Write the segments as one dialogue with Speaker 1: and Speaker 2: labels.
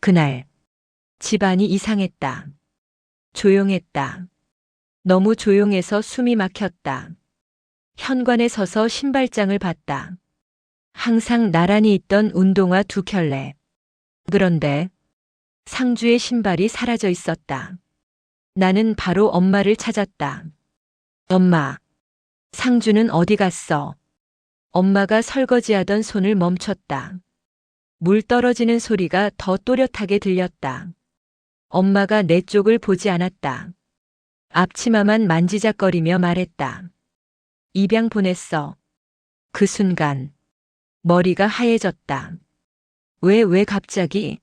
Speaker 1: 그날 집안이 이상했다. 조용했다. 너무 조용해서 숨이 막혔다. 현관에 서서 신발장을 봤다. 항상 나란히 있던 운동화 두 켤레. 그런데 상주의 신발이 사라져 있었다. 나는 바로 엄마를 찾았다. 엄마, 상주는 어디 갔어? 엄마가 설거지하던 손을 멈췄다. 물 떨어지는 소리가 더 또렷하게 들렸다. 엄마가 내 쪽을 보지 않았다. 앞치마만 만지작거리며 말했다. 입양 보냈어. 그 순간 머리가 하얘졌다. 왜 갑자기?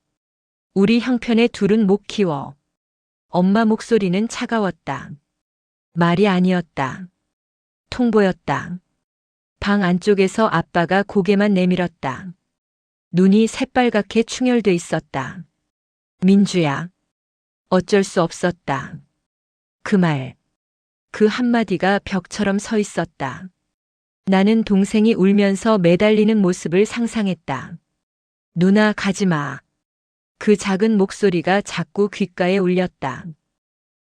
Speaker 1: 우리 형편의 둘은 못 키워. 엄마 목소리는 차가웠다. 말이 아니었다. 통보였다. 방 안쪽에서 아빠가 고개만 내밀었다. 눈이 새빨갛게 충혈돼 있었다. 민주야. 어쩔 수 없었다. 그 말, 그 한마디가 벽처럼 서 있었다. 나는 동생이 울면서 매달리는 모습을 상상했다. 누나 가지 마. 그 작은 목소리가 자꾸 귓가에 울렸다.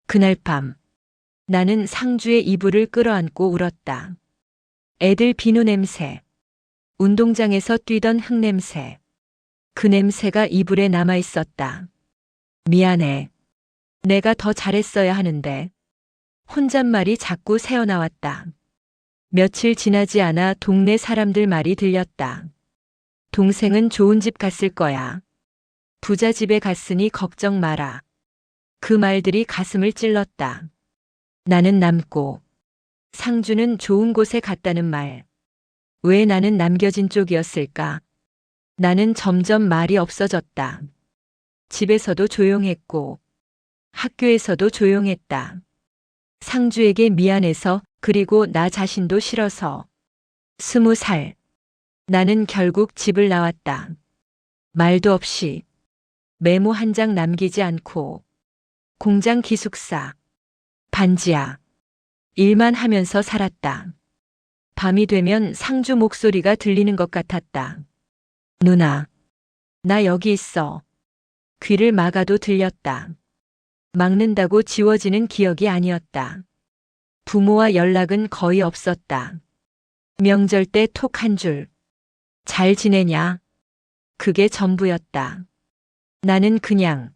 Speaker 1: 그날 밤, 나는 상주의 이불을 끌어안고 울었다. 애들 비누 냄새, 운동장에서 뛰던 흙 냄새, 그 냄새가 이불에 남아 있었다. 미안해. 내가 더 잘했어야 하는데. 혼잣말이 자꾸 새어나왔다. 며칠 지나지 않아 동네 사람들 말이 들렸다. 동생은 좋은 집 갔을 거야. 부자 집에 갔으니 걱정 마라. 그 말들이 가슴을 찔렀다. 나는 남고, 상주는 좋은 곳에 갔다는 말. 왜 나는 남겨진 쪽이었을까? 나는 점점 말이 없어졌다. 집에서도 조용했고, 학교에서도 조용했다. 상주에게 미안해서, 그리고 나 자신도 싫어서. 20살. 나는 결국 집을 나왔다. 말도 없이. 메모 한 장 남기지 않고. 공장 기숙사. 반지하. 일만 하면서 살았다. 밤이 되면 상주 목소리가 들리는 것 같았다. 누나. 나 여기 있어. 귀를 막아도 들렸다. 막는다고 지워지는 기억이 아니었다. 부모와 연락은 거의 없었다. 명절 때 톡 한 줄. 잘 지내냐? 그게 전부였다. 나는 그냥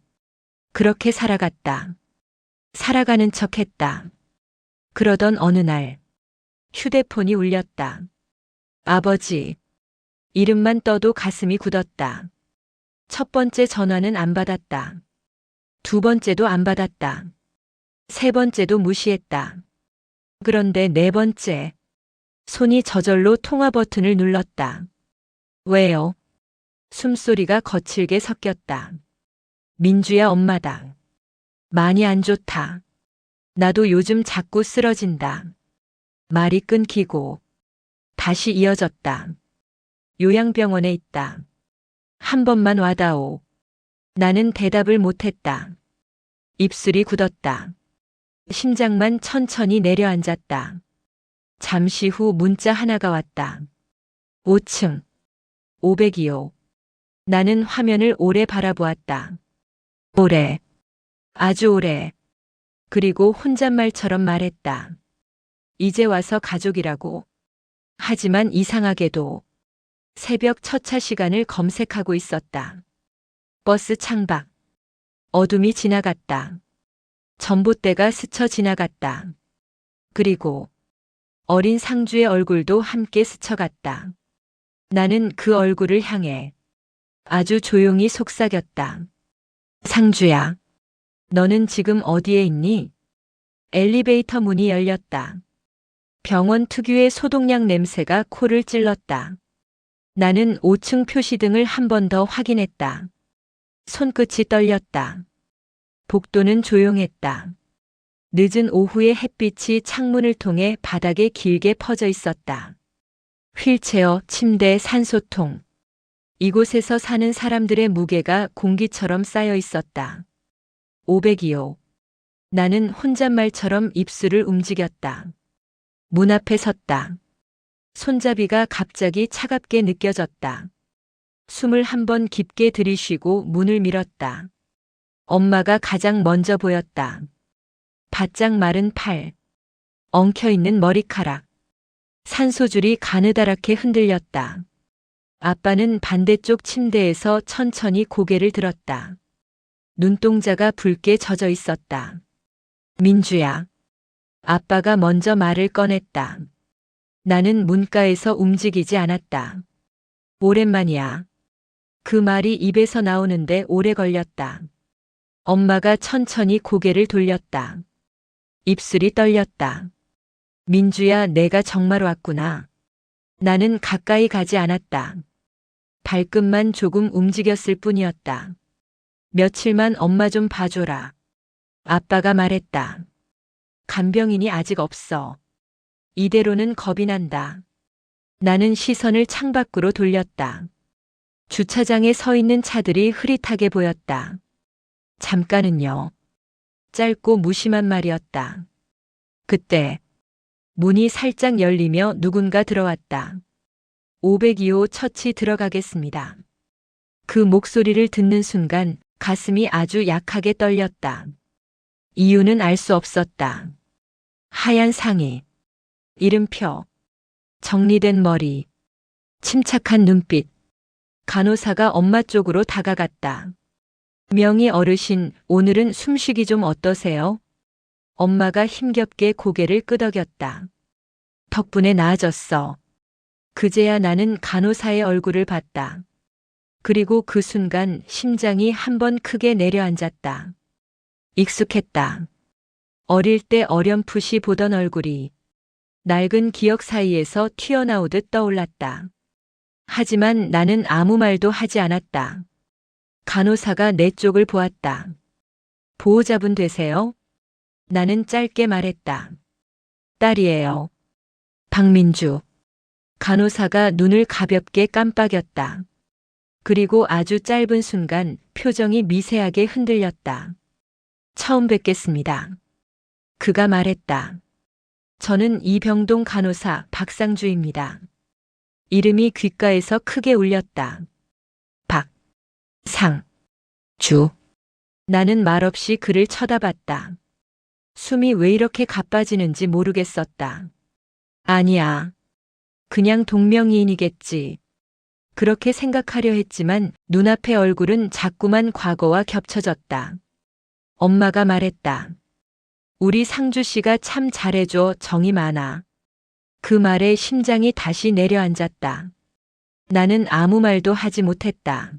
Speaker 1: 그렇게 살아갔다. 살아가는 척 했다. 그러던 어느 날 휴대폰이 울렸다. 아버지. 이름만 떠도 가슴이 굳었다. 첫 번째 전화는 안 받았다. 두 번째도 안 받았다. 세 번째도 무시했다. 그런데 네 번째. 손이 저절로 통화 버튼을 눌렀다. 왜요? 숨소리가 거칠게 섞였다. 민주야, 엄마다. 많이 안 좋다. 나도 요즘 자꾸 쓰러진다. 말이 끊기고 다시 이어졌다. 요양병원에 있다. 한 번만 와다오. 나는 대답을 못했다. 입술이 굳었다. 심장만 천천히 내려앉았다. 잠시 후 문자 하나가 왔다. 5층. 502호. 나는 화면을 오래 바라보았다. 오래. 아주 오래. 그리고 혼잣말처럼 말했다. 이제 와서 가족이라고. 하지만 이상하게도 새벽 첫 차 시간을 검색하고 있었다. 버스 창밖. 어둠이 지나갔다. 전봇대가 스쳐 지나갔다. 그리고 어린 상주의 얼굴도 함께 스쳐갔다. 나는 그 얼굴을 향해 아주 조용히 속삭였다. 상주야, 너는 지금 어디에 있니? 엘리베이터 문이 열렸다. 병원 특유의 소독약 냄새가 코를 찔렀다. 나는 5층 표시등을 한 번 더 확인했다. 손끝이 떨렸다. 복도는 조용했다. 늦은 오후의 햇빛이 창문을 통해 바닥에 길게 퍼져 있었다. 휠체어, 침대, 산소통. 이곳에서 사는 사람들의 무게가 공기처럼 쌓여 있었다. 502호. 나는 혼잣말처럼 입술을 움직였다. 문 앞에 섰다. 손잡이가 갑자기 차갑게 느껴졌다. 숨을 한 번 깊게 들이쉬고 문을 밀었다. 엄마가 가장 먼저 보였다. 바짝 마른 팔, 엉켜있는 머리카락, 산소줄이 가느다랗게 흔들렸다. 아빠는 반대쪽 침대에서 천천히 고개를 들었다. 눈동자가 붉게 젖어 있었다. 민주야. 아빠가 먼저 말을 꺼냈다. 나는 문가에서 움직이지 않았다. 오랜만이야. 그 말이 입에서 나오는데 오래 걸렸다. 엄마가 천천히 고개를 돌렸다. 입술이 떨렸다. 민주야, 내가 정말 왔구나. 나는 가까이 가지 않았다. 발끝만 조금 움직였을 뿐이었다. 며칠만 엄마 좀 봐줘라. 아빠가 말했다. 간병인이 아직 없어. 이대로는 겁이 난다. 나는 시선을 창밖으로 돌렸다. 주차장에 서 있는 차들이 흐릿하게 보였다. 잠깐은요. 짧고 무심한 말이었다. 그때 문이 살짝 열리며 누군가 들어왔다. 502호 처치 들어가겠습니다. 그 목소리를 듣는 순간 가슴이 아주 약하게 떨렸다. 이유는 알 수 없었다. 하얀 상의, 이름표, 정리된 머리, 침착한 눈빛. 간호사가 엄마 쪽으로 다가갔다. 명희 어르신, 오늘은 숨쉬기 좀 어떠세요? 엄마가 힘겹게 고개를 끄덕였다. 덕분에 나아졌어. 그제야 나는 간호사의 얼굴을 봤다. 그리고 그 순간 심장이 한 번 크게 내려앉았다. 익숙했다. 어릴 때 어렴풋이 보던 얼굴이 낡은 기억 사이에서 튀어나오듯 떠올랐다. 하지만 나는 아무 말도 하지 않았다. 간호사가 내 쪽을 보았다. 보호자분 되세요? 나는 짧게 말했다. 딸이에요. 박민주. 간호사가 눈을 가볍게 깜빡였다. 그리고 아주 짧은 순간 표정이 미세하게 흔들렸다. 처음 뵙겠습니다. 그가 말했다. 저는 이병동 간호사 박상주입니다. 이름이 귓가에서 크게 울렸다. 주. 나는 말없이 그를 쳐다봤다. 숨이 왜 이렇게 가빠지는지 모르겠었다. 아니야. 그냥 동명이인이겠지. 그렇게 생각하려 했지만 눈앞의 얼굴은 자꾸만 과거와 겹쳐졌다. 엄마가 말했다. 우리 상주 씨가 참 잘해줘. 정이 많아. 그 말에 심장이 다시 내려앉았다. 나는 아무 말도 하지 못했다.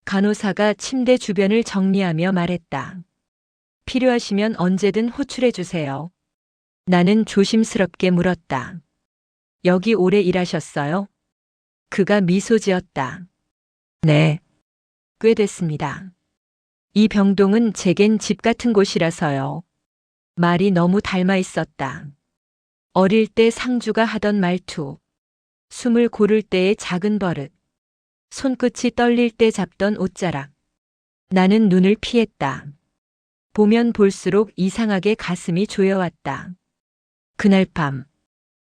Speaker 1: 간호사가 침대 주변을 정리하며 말했다. 필요하시면 언제든 호출해 주세요. 나는 조심스럽게 물었다. 여기 오래 일하셨어요? 그가 미소 지었다. 네. 꽤 됐습니다. 이 병동은 제겐 집 같은 곳이라서요. 말이 너무 닮아 있었다. 어릴 때 상주가 하던 말투, 숨을 고를 때의 작은 버릇, 손끝이 떨릴 때 잡던 옷자락. 나는 눈을 피했다. 보면 볼수록 이상하게 가슴이 조여왔다. 그날 밤,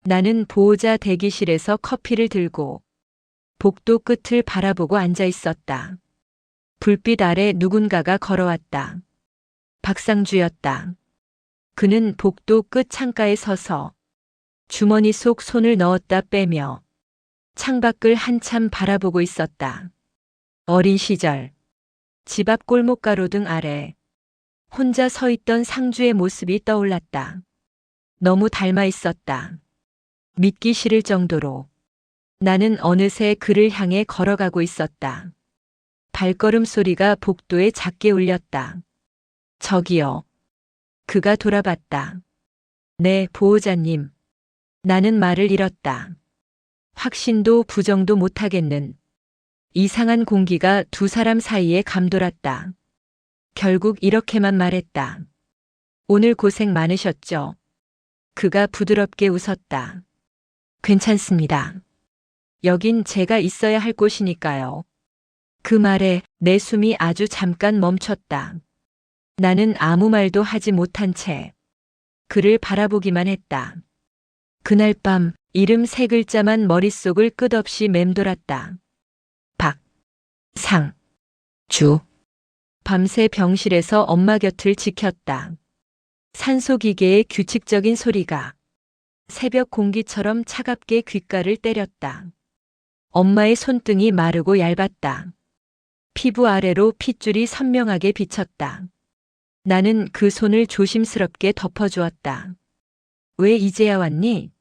Speaker 1: 나는 보호자 대기실에서 커피를 들고 복도 끝을 바라보고 앉아 있었다. 불빛 아래 누군가가 걸어왔다. 박상주였다. 그는 복도 끝 창가에 서서 주머니 속 손을 넣었다 빼며 창밖을 한참 바라보고 있었다. 어린 시절, 집 앞 골목가로등 아래 혼자 서 있던 상주의 모습이 떠올랐다. 너무 닮아 있었다. 믿기 싫을 정도로. 나는 어느새 그를 향해 걸어가고 있었다. 발걸음 소리가 복도에 작게 울렸다. 저기요. 그가 돌아봤다. 네, 보호자님. 나는 말을 잃었다. 확신도 부정도 못하겠는 이상한 공기가 두 사람 사이에 감돌았다. 결국 이렇게만 말했다. 오늘 고생 많으셨죠? 그가 부드럽게 웃었다. 괜찮습니다. 여긴 제가 있어야 할 곳이니까요. 그 말에 내 숨이 아주 잠깐 멈췄다. 나는 아무 말도 하지 못한 채 그를 바라보기만 했다. 그날 밤 이름 세 글자만 머릿속을 끝없이 맴돌았다. 상주. 밤새 병실에서 엄마 곁을 지켰다. 산소기계의 규칙적인 소리가 새벽 공기처럼 차갑게 귓가를 때렸다. 엄마의 손등이 마르고 얇았다. 피부 아래로 핏줄이 선명하게 비쳤다. 나는 그 손을 조심스럽게 덮어주었다. 왜 이제야 왔니?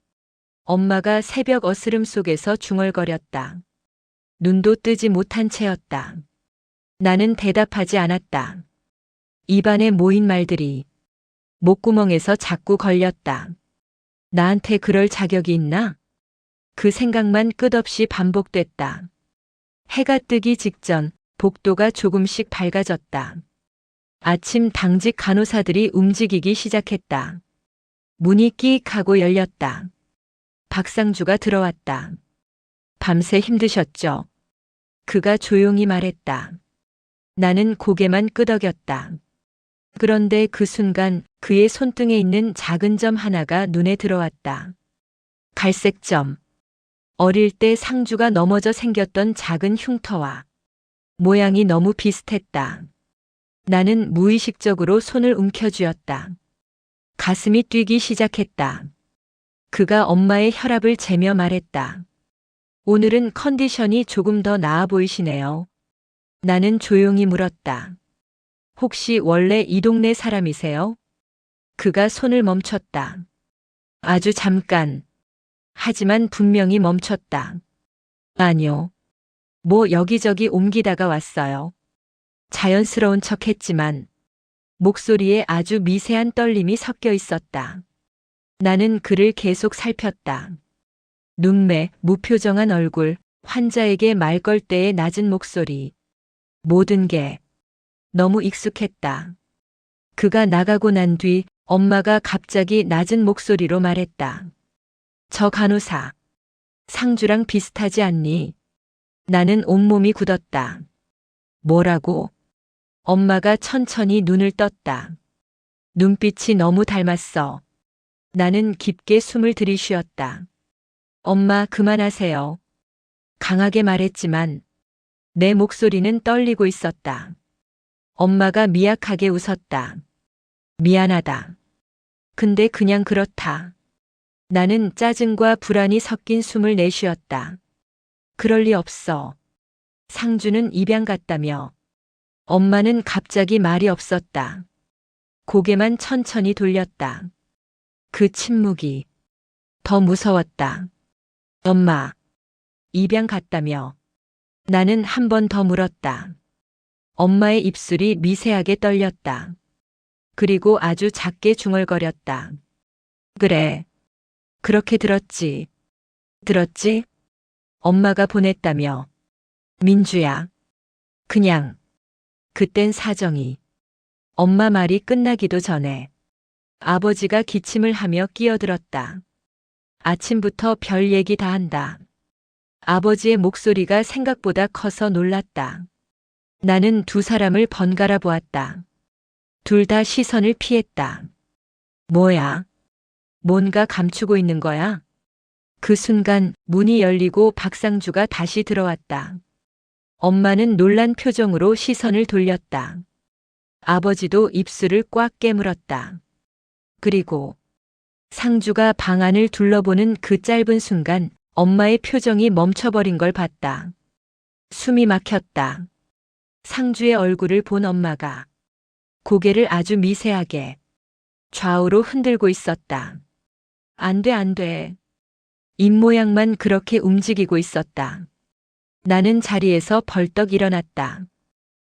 Speaker 1: 엄마가 새벽 어스름 속에서 중얼거렸다. 눈도 뜨지 못한 채였다. 나는 대답하지 않았다. 입안에 모인 말들이 목구멍에서 자꾸 걸렸다. 나한테 그럴 자격이 있나? 그 생각만 끝없이 반복됐다. 해가 뜨기 직전 복도가 조금씩 밝아졌다. 아침 당직 간호사들이 움직이기 시작했다. 문이 끼익 하고 열렸다. 박상주가 들어왔다. 밤새 힘드셨죠? 그가 조용히 말했다. 나는 고개만 끄덕였다. 그런데 그 순간 그의 손등에 있는 작은 점 하나가 눈에 들어왔다. 갈색 점. 어릴 때 상주가 넘어져 생겼던 작은 흉터와 모양이 너무 비슷했다. 나는 무의식적으로 손을 움켜쥐었다. 가슴이 뛰기 시작했다. 그가 엄마의 혈압을 재며 말했다. 오늘은 컨디션이 조금 더 나아 보이시네요. 나는 조용히 물었다. 혹시 원래 이 동네 사람이세요? 그가 손을 멈췄다. 아주 잠깐. 하지만 분명히 멈췄다. 아니요. 뭐 여기저기 옮기다가 왔어요. 자연스러운 척 했지만 목소리에 아주 미세한 떨림이 섞여 있었다. 나는 그를 계속 살폈다. 눈매, 무표정한 얼굴, 환자에게 말 걸 때의 낮은 목소리. 모든 게 너무 익숙했다. 그가 나가고 난 뒤 엄마가 갑자기 낮은 목소리로 말했다. 저 간호사, 상주랑 비슷하지 않니? 나는 온몸이 굳었다. 뭐라고? 엄마가 천천히 눈을 떴다. 눈빛이 너무 닮았어. 나는 깊게 숨을 들이쉬었다. 엄마 그만하세요. 강하게 말했지만 내 목소리는 떨리고 있었다. 엄마가 미약하게 웃었다. 미안하다. 근데 그냥 그렇다. 나는 짜증과 불안이 섞인 숨을 내쉬었다. 그럴 리 없어. 상주는 입양 갔다며. 엄마는 갑자기 말이 없었다. 고개만 천천히 돌렸다. 그 침묵이 더 무서웠다. 엄마, 입양 갔다며. 나는 한 번 더 물었다. 엄마의 입술이 미세하게 떨렸다. 그리고 아주 작게 중얼거렸다. 그래. 그렇게 들었지. 들었지? 엄마가 보냈다며. 민주야. 그냥. 그땐 사정이. 엄마 말이 끝나기도 전에 아버지가 기침을 하며 끼어들었다. 아침부터 별 얘기 다 한다. 아버지의 목소리가 생각보다 커서 놀랐다. 나는 두 사람을 번갈아 보았다. 둘 다 시선을 피했다. 뭐야? 뭔가 감추고 있는 거야? 그 순간 문이 열리고 박상주가 다시 들어왔다. 엄마는 놀란 표정으로 시선을 돌렸다. 아버지도 입술을 꽉 깨물었다. 그리고 상주가 방 안을 둘러보는 그 짧은 순간 엄마의 표정이 멈춰버린 걸 봤다. 숨이 막혔다. 상주의 얼굴을 본 엄마가 고개를 아주 미세하게 좌우로 흔들고 있었다. 안 돼, 안 돼. 입모양만 그렇게 움직이고 있었다. 나는 자리에서 벌떡 일어났다.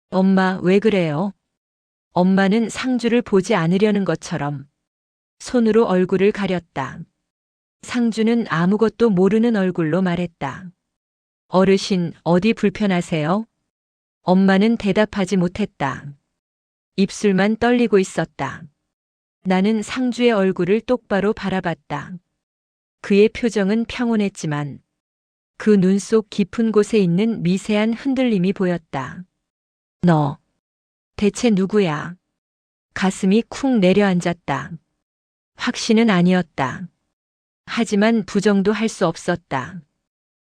Speaker 1: 엄마, 왜 그래요? 엄마는 상주를 보지 않으려는 것처럼 손으로 얼굴을 가렸다. 상주는 아무것도 모르는 얼굴로 말했다. 어르신, 어디 불편하세요? 엄마는 대답하지 못했다. 입술만 떨리고 있었다. 나는 상주의 얼굴을 똑바로 바라봤다. 그의 표정은 평온했지만 그 눈 속 깊은 곳에 있는 미세한 흔들림이 보였다. 너, 대체 누구야? 가슴이 쿵 내려앉았다. 확신은 아니었다. 하지만 부정도 할 수 없었다.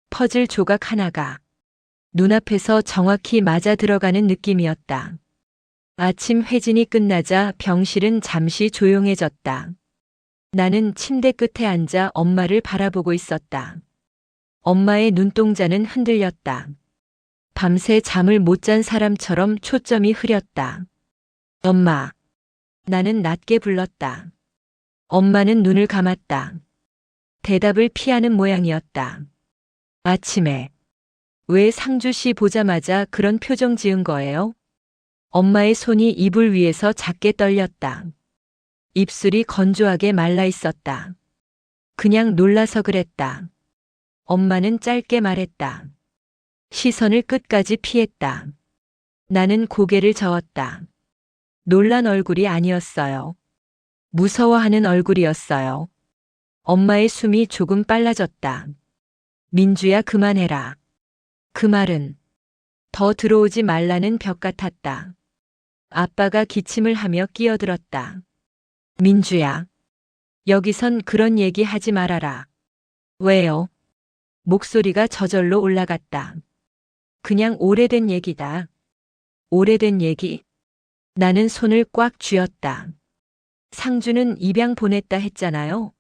Speaker 1: 퍼즐 조각 하나가 눈앞에서 정확히 맞아 들어가는 느낌이었다. 아침 회진이 끝나자 병실은 잠시 조용해졌다. 나는 침대 끝에 앉아 엄마를 바라보고 있었다. 엄마의 눈동자는 흔들렸다. 밤새 잠을 못 잔 사람처럼 초점이 흐렸다. 엄마. 나는 낮게 불렀다. 엄마는 눈을 감았다. 대답을 피하는 모양이었다. 아침에 왜 상주 씨 보자마자 그런 표정 지은 거예요? 엄마의 손이 이불 위에서 작게 떨렸다. 입술이 건조하게 말라 있었다. 그냥 놀라서 그랬다. 엄마는 짧게 말했다. 시선을 끝까지 피했다. 나는 고개를 저었다. 놀란 얼굴이 아니었어요. 무서워하는 얼굴이었어요. 엄마의 숨이 조금 빨라졌다. 민주야, 그만해라. 그 말은 더 들어오지 말라는 벽 같았다. 아빠가 기침을 하며 끼어들었다. 민주야, 여기선 그런 얘기 하지 말아라. 왜요? 목소리가 저절로 올라갔다. 그냥 오래된 얘기다. 오래된 얘기? 나는 손을 꽉 쥐었다. 상주는 입양 보냈다 했잖아요.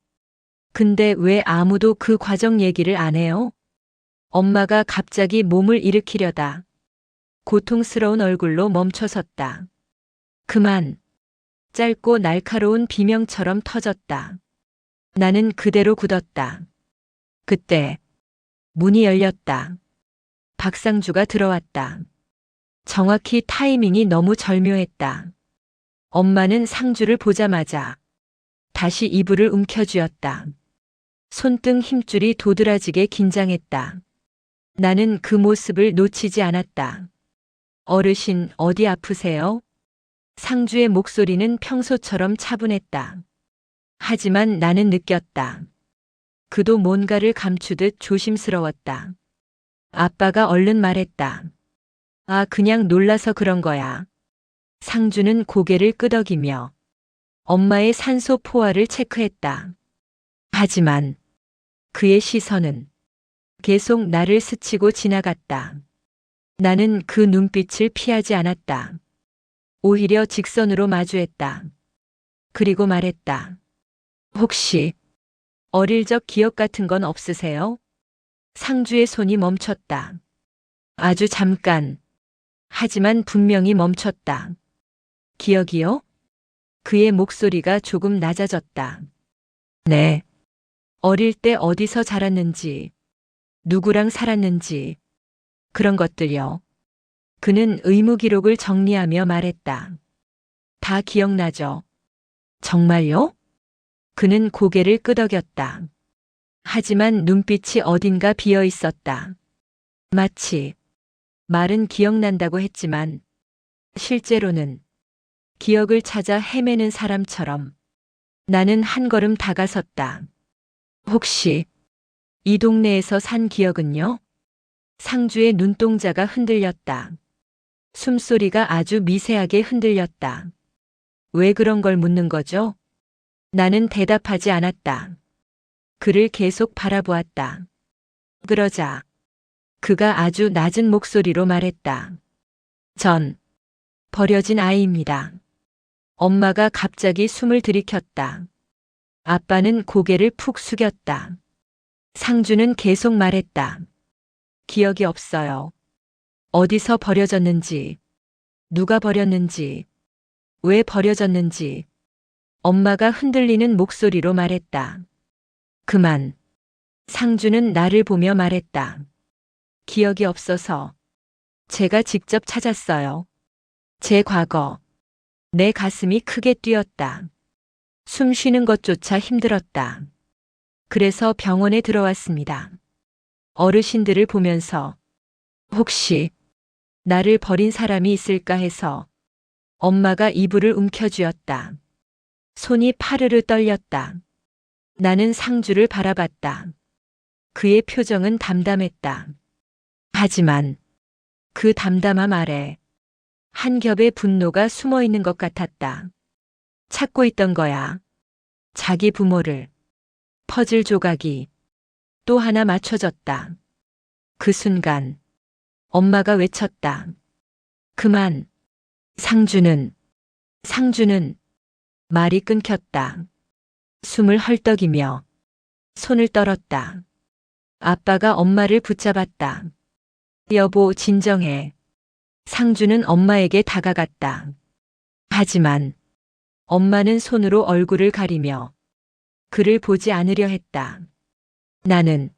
Speaker 1: 근데 왜 아무도 그 과정 얘기를 안 해요? 엄마가 갑자기 몸을 일으키려다 고통스러운 얼굴로 멈춰섰다. 그만. 짧고 날카로운 비명처럼 터졌다. 나는 그대로 굳었다. 그때 문이 열렸다. 박상주가 들어왔다. 정확히 타이밍이 너무 절묘했다. 엄마는 상주를 보자마자 다시 이불을 움켜쥐었다. 손등 힘줄이 도드라지게 긴장했다. 나는 그 모습을 놓치지 않았다. 어르신, 어디 아프세요? 상주의 목소리는 평소처럼 차분했다. 하지만 나는 느꼈다. 그도 뭔가를 감추듯 조심스러웠다. 아빠가 얼른 말했다. 아, 그냥 놀라서 그런 거야. 상주는 고개를 끄덕이며 엄마의 산소 포화를 체크했다. 하지만 그의 시선은 계속 나를 스치고 지나갔다. 나는 그 눈빛을 피하지 않았다. 오히려 직선으로 마주했다. 그리고 말했다. 혹시 어릴 적 기억 같은 건 없으세요? 상주의 손이 멈췄다. 아주 잠깐. 하지만 분명히 멈췄다. 기억이요? 그의 목소리가 조금 낮아졌다. 네. 어릴 때 어디서 자랐는지, 누구랑 살았는지, 그런 것들요. 그는 의무 기록을 정리하며 말했다. 다 기억나죠? 정말요? 그는 고개를 끄덕였다. 하지만 눈빛이 어딘가 비어 있었다. 마치 말은 기억난다고 했지만 실제로는 기억을 찾아 헤매는 사람처럼. 나는 한 걸음 다가섰다. 혹시 이 동네에서 산 기억은요? 상주의 눈동자가 흔들렸다. 숨소리가 아주 미세하게 흔들렸다. 왜 그런 걸 묻는 거죠? 나는 대답하지 않았다. 그를 계속 바라보았다. 그러자 그가 아주 낮은 목소리로 말했다. 전 버려진 아이입니다. 엄마가 갑자기 숨을 들이켰다. 아빠는 고개를 푹 숙였다. 상주는 계속 말했다. 기억이 없어요. 어디서 버려졌는지, 누가 버렸는지, 왜 버려졌는지. 엄마가 흔들리는 목소리로 말했다. 그만. 상주는 나를 보며 말했다. 기억이 없어서 제가 직접 찾았어요. 제 과거. 내 가슴이 크게 뛰었다. 숨 쉬는 것조차 힘들었다. 그래서 병원에 들어왔습니다. 어르신들을 보면서 혹시 나를 버린 사람이 있을까 해서. 엄마가 이불을 움켜쥐었다. 손이 파르르 떨렸다. 나는 상주를 바라봤다. 그의 표정은 담담했다. 하지만 그 담담함 아래 한 겹의 분노가 숨어 있는 것 같았다. 찾고 있던 거야. 자기 부모를. 퍼즐 조각이 또 하나 맞춰졌다. 그 순간 엄마가 외쳤다. 그만. 상주는 말이 끊겼다. 숨을 헐떡이며 손을 떨었다. 아빠가 엄마를 붙잡았다. 여보, 진정해. 상주는 엄마에게 다가갔다. 하지만 엄마는 손으로 얼굴을 가리며 그를 보지 않으려 했다. 나는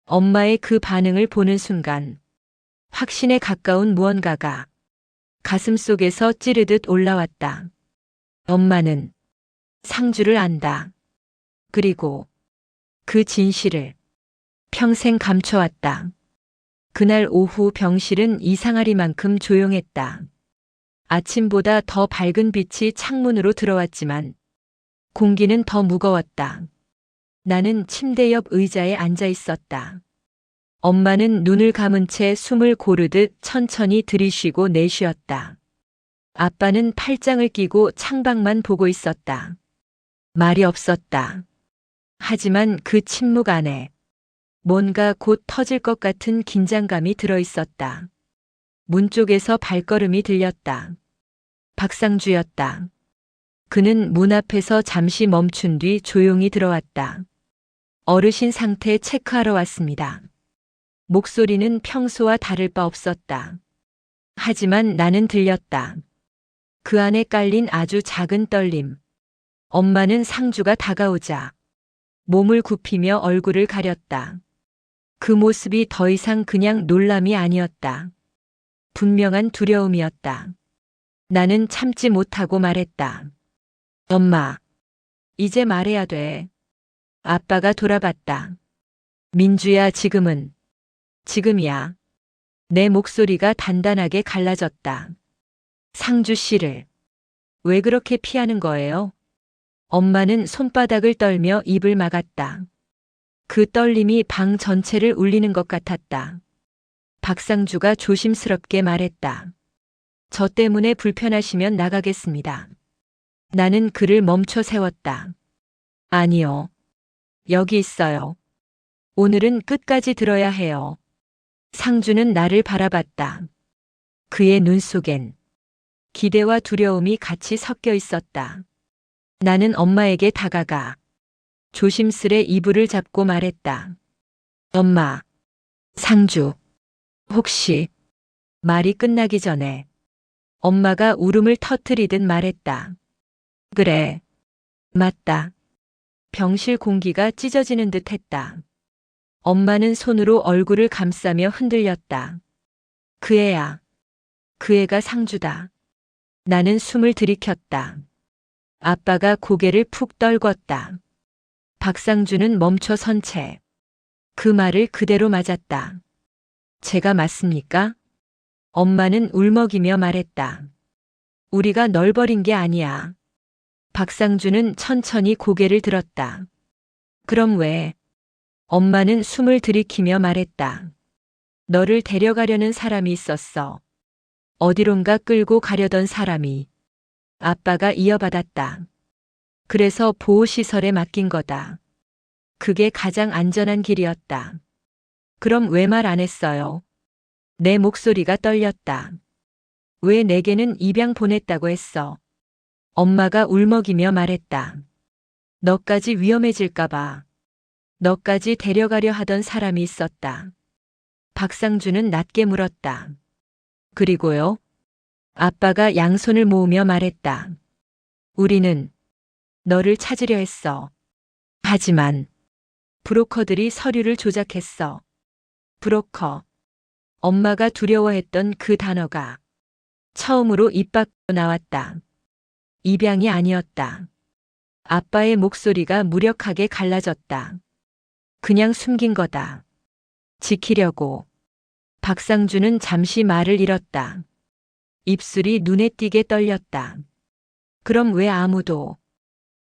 Speaker 1: 엄마의 그 반응을 보는 순간 확신에 가까운 무언가가 가슴 속에서 찌르듯 올라왔다. 엄마는 상주를 안다. 그리고 그 진실을 평생 감춰왔다. 그날 오후 병실은 이상하리만큼 조용했다. 아침보다 더 밝은 빛이 창문으로 들어왔지만 공기는 더 무거웠다. 나는 침대 옆 의자에 앉아 있었다. 엄마는 눈을 감은 채 숨을 고르듯 천천히 들이쉬고 내쉬었다. 아빠는 팔짱을 끼고 창밖만 보고 있었다. 말이 없었다. 하지만 그 침묵 안에 뭔가 곧 터질 것 같은 긴장감이 들어있었다. 문 쪽에서 발걸음이 들렸다. 박상주였다. 그는 문 앞에서 잠시 멈춘 뒤 조용히 들어왔다. 어르신 상태 체크하러 왔습니다. 목소리는 평소와 다를 바 없었다. 하지만 나는 들렸다. 그 안에 깔린 아주 작은 떨림. 엄마는 상주가 다가오자 몸을 굽히며 얼굴을 가렸다. 그 모습이 더 이상 그냥 놀람이 아니었다. 분명한 두려움이었다. 나는 참지 못하고 말했다. 엄마, 이제 말해야 돼. 아빠가 돌아봤다. 민주야, 지금이야. 내 목소리가 단단하게 갈라졌다. 상주 씨를 왜 그렇게 피하는 거예요? 엄마는 손바닥을 떨며 입을 막았다. 그 떨림이 방 전체를 울리는 것 같았다. 박상주가 조심스럽게 말했다. 저 때문에 불편하시면 나가겠습니다. 나는 그를 멈춰 세웠다. 아니요. 여기 있어요. 오늘은 끝까지 들어야 해요. 상주는 나를 바라봤다. 그의 눈 속엔 기대와 두려움이 같이 섞여 있었다. 나는 엄마에게 다가가 조심스레 이불을 잡고 말했다. 엄마, 상주, 혹시 말이 끝나기 전에 엄마가 울음을 터뜨리듯 말했다. 그래, 맞다. 병실 공기가 찢어지는 듯 했다. 엄마는 손으로 얼굴을 감싸며 흔들렸다. 그 애야. 그 애가 상주다. 나는 숨을 들이켰다. 아빠가 고개를 푹 떨궜다. 박상주는 멈춰 선 채 그 말을 그대로 맞았다. 제가 맞습니까? 엄마는 울먹이며 말했다. 우리가 널 버린 게 아니야. 박상주는 천천히 고개를 들었다. 그럼 왜? 엄마는 숨을 들이키며 말했다. 너를 데려가려는 사람이 있었어. 어디론가 끌고 가려던 사람이. 아빠가 이어받았다. 그래서 보호시설에 맡긴 거다. 그게 가장 안전한 길이었다. 그럼 왜 말 안 했어요? 내 목소리가 떨렸다. 왜 내게는 입양 보냈다고 했어? 엄마가 울먹이며 말했다. 너까지 위험해질까봐. 너까지 데려가려 하던 사람이 있었다. 박상주는 낮게 물었다. 그리고요? 아빠가 양손을 모으며 말했다. 우리는 너를 찾으려 했어. 하지만 브로커들이 서류를 조작했어. 브로커. 엄마가 두려워했던 그 단어가 처음으로 입 밖으로 나왔다. 입양이 아니었다. 아빠의 목소리가 무력하게 갈라졌다. 그냥 숨긴 거다. 지키려고. 박상주는 잠시 말을 잃었다. 입술이 눈에 띄게 떨렸다. 그럼 왜 아무도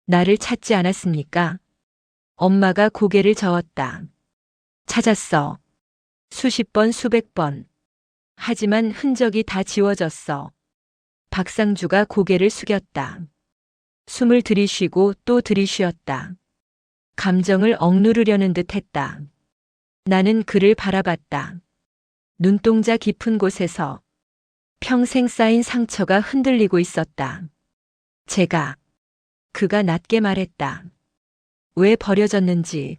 Speaker 1: 나를 찾지 않았습니까? 엄마가 고개를 저었다. 찾았어. 수십 번, 수백 번. 하지만 흔적이 다 지워졌어. 박상주가 고개를 숙였다. 숨을 들이쉬고 또 들이쉬었다. 감정을 억누르려는 듯 했다. 나는 그를 바라봤다. 눈동자 깊은 곳에서 평생 쌓인 상처가 흔들리고 있었다. 그가 낮게 말했다. 왜 버려졌는지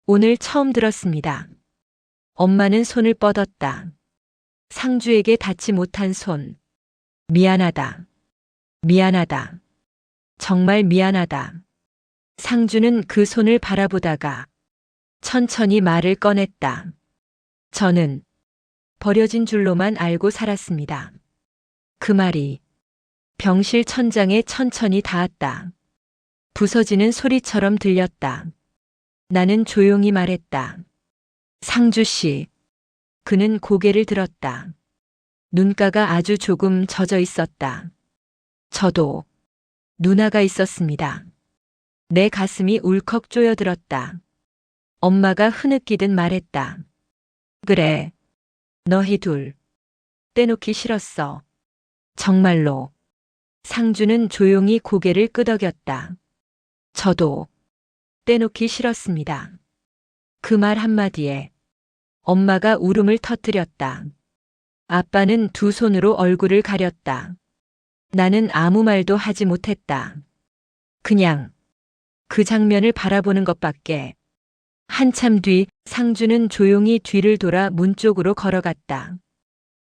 Speaker 1: 오늘 처음 들었습니다. 엄마는 손을 뻗었다. 상주에게 닿지 못한 손. 미안하다. 미안하다. 정말 미안하다. 상주는 그 손을 바라보다가 천천히 말을 꺼냈다. 저는 버려진 줄로만 알고 살았습니다. 그 말이 병실 천장에 천천히 닿았다. 부서지는 소리처럼 들렸다. 나는 조용히 말했다. 상주 씨. 그는 고개를 들었다. 눈가가 아주 조금 젖어 있었다. 저도 누나가 있었습니다. 내 가슴이 울컥 쪼여들었다. 엄마가 흐느끼듯 말했다. 그래, 너희 둘 떼놓기 싫었어. 정말로. 상주는 조용히 고개를 끄덕였다. 저도 떼놓기 싫었습니다. 그 말 한마디에 엄마가 울음을 터뜨렸다. 아빠는 두 손으로 얼굴을 가렸다. 나는 아무 말도 하지 못했다. 그냥 그 장면을 바라보는 것밖에. 한참 뒤 상주는 조용히 뒤를 돌아 문 쪽으로 걸어갔다.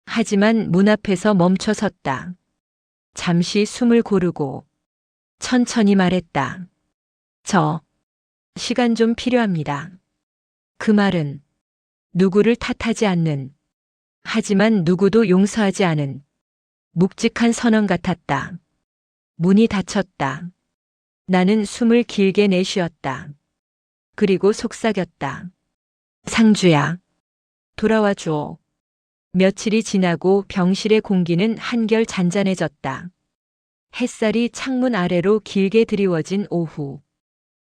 Speaker 1: 하지만 문 앞에서 멈춰 섰다. 잠시 숨을 고르고 천천히 말했다. 시간 좀 필요합니다. 그 말은 누구를 탓하지 않는, 하지만 누구도 용서하지 않은 묵직한 선언 같았다. 문이 닫혔다. 나는 숨을 길게 내쉬었다. 그리고 속삭였다. 상주야, 돌아와 줘. 며칠이 지나고 병실의 공기는 한결 잔잔해졌다. 햇살이 창문 아래로 길게 드리워진 오후.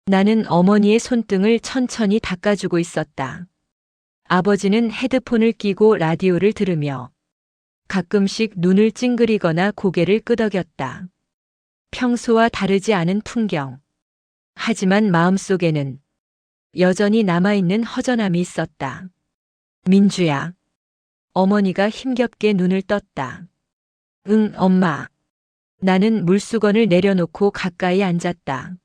Speaker 1: 나는 어머니의 손등을 천천히 닦아주고 있었다. 아버지는 헤드폰을 끼고 라디오를 들으며 가끔씩 눈을 찡그리거나 고개를 끄덕였다. 평소와 다르지 않은 풍경. 하지만 마음속에는 여전히 남아있는 허전함이 있었다. 민주야. 어머니가 힘겹게 눈을 떴다. 응, 엄마. 나는 물수건을 내려놓고 가까이 앉았다.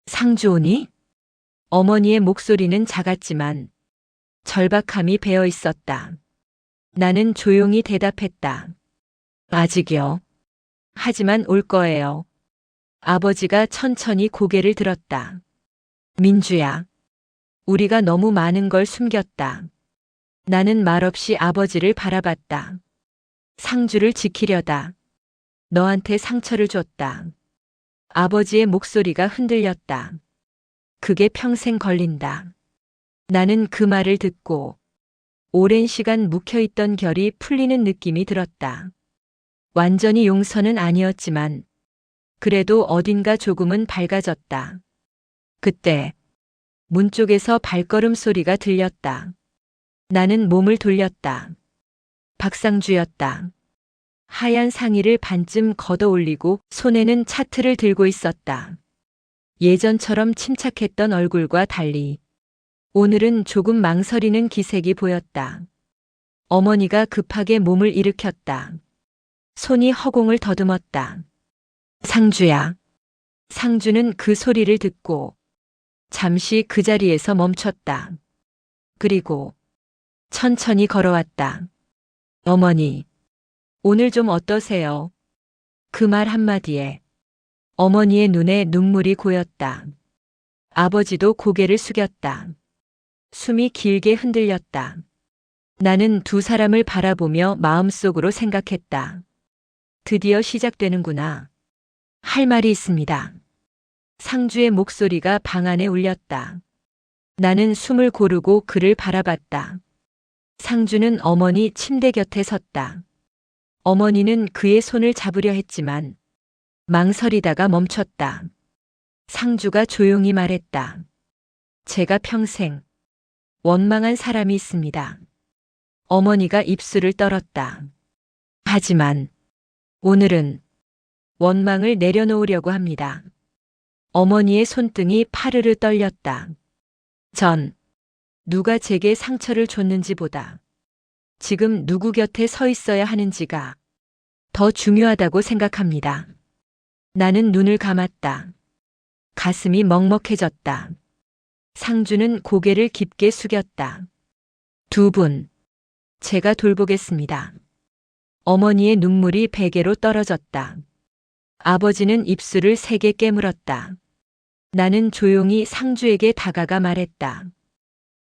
Speaker 1: 상주 오니? 어머니의 목소리는 작았지만 절박함이 배어 있었다. 나는 조용히 대답했다. 아직요. 하지만 올 거예요. 아버지가 천천히 고개를 들었다. 민주야. 우리가 너무 많은 걸 숨겼다. 나는 말없이 아버지를 바라봤다. 상주를 지키려다. 너한테 상처를 줬다. 아버지의 목소리가 흔들렸다. 그게 평생 걸린다. 나는 그 말을 듣고 오랜 시간 묵혀있던 결이 풀리는 느낌이 들었다. 완전히 용서는 아니었지만 그래도 어딘가 조금은 밝아졌다. 그때 문 쪽에서 발걸음 소리가 들렸다. 나는 몸을 돌렸다. 박상주였다. 하얀 상의를 반쯤 걷어 올리고 손에는 차트를 들고 있었다. 예전처럼 침착했던 얼굴과 달리 오늘은 조금 망설이는 기색이 보였다. 어머니가 급하게 몸을 일으켰다. 손이 허공을 더듬었다. 상주야. 상주는 그 소리를 듣고 잠시 그 자리에서 멈췄다. 그리고 천천히 걸어왔다. 어머니, 오늘 좀 어떠세요? 그 말 한마디에 어머니의 눈에 눈물이 고였다. 아버지도 고개를 숙였다. 숨이 길게 흔들렸다. 나는 두 사람을 바라보며 마음속으로 생각했다. 드디어 시작되는구나. 할 말이 있습니다. 상주의 목소리가 방 안에 울렸다. 나는 숨을 고르고 그를 바라봤다. 상주는 어머니 침대 곁에 섰다. 어머니는 그의 손을 잡으려 했지만 망설이다가 멈췄다. 상주가 조용히 말했다. 제가 평생 원망한 사람이 있습니다. 어머니가 입술을 떨었다. 하지만 오늘은 원망을 내려놓으려고 합니다. 어머니의 손등이 파르르 떨렸다. 전 누가 제게 상처를 줬는지보다 지금 누구 곁에 서 있어야 하는지가 더 중요하다고 생각합니다. 나는 눈을 감았다. 가슴이 먹먹해졌다. 상주는 고개를 깊게 숙였다. 두 분, 제가 돌보겠습니다. 어머니의 눈물이 베개로 떨어졌다. 아버지는 입술을 세게 깨물었다. 나는 조용히 상주에게 다가가 말했다.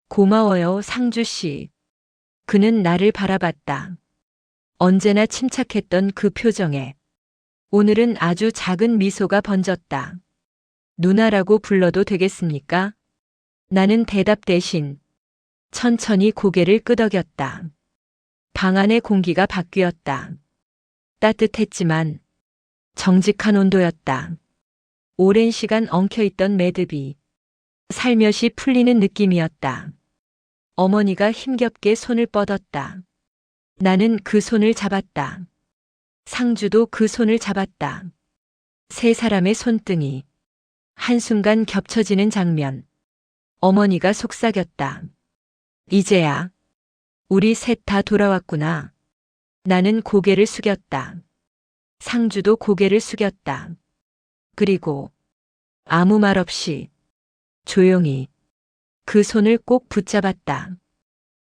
Speaker 1: 고마워요, 상주 씨. 그는 나를 바라봤다. 언제나 침착했던 그 표정에 오늘은 아주 작은 미소가 번졌다. 누나라고 불러도 되겠습니까? 나는 대답 대신 천천히 고개를 끄덕였다. 방 안의 공기가 바뀌었다. 따뜻했지만 정직한 온도였다. 오랜 시간 엉켜있던 매듭이 살며시 풀리는 느낌이었다. 어머니가 힘겹게 손을 뻗었다. 나는 그 손을 잡았다. 상주도 그 손을 잡았다. 세 사람의 손등이 한순간 겹쳐지는 장면. 어머니가 속삭였다. 이제야 우리 셋 다 돌아왔구나. 나는 고개를 숙였다. 상주도 고개를 숙였다. 그리고 아무 말 없이 조용히 그 손을 꼭 붙잡았다.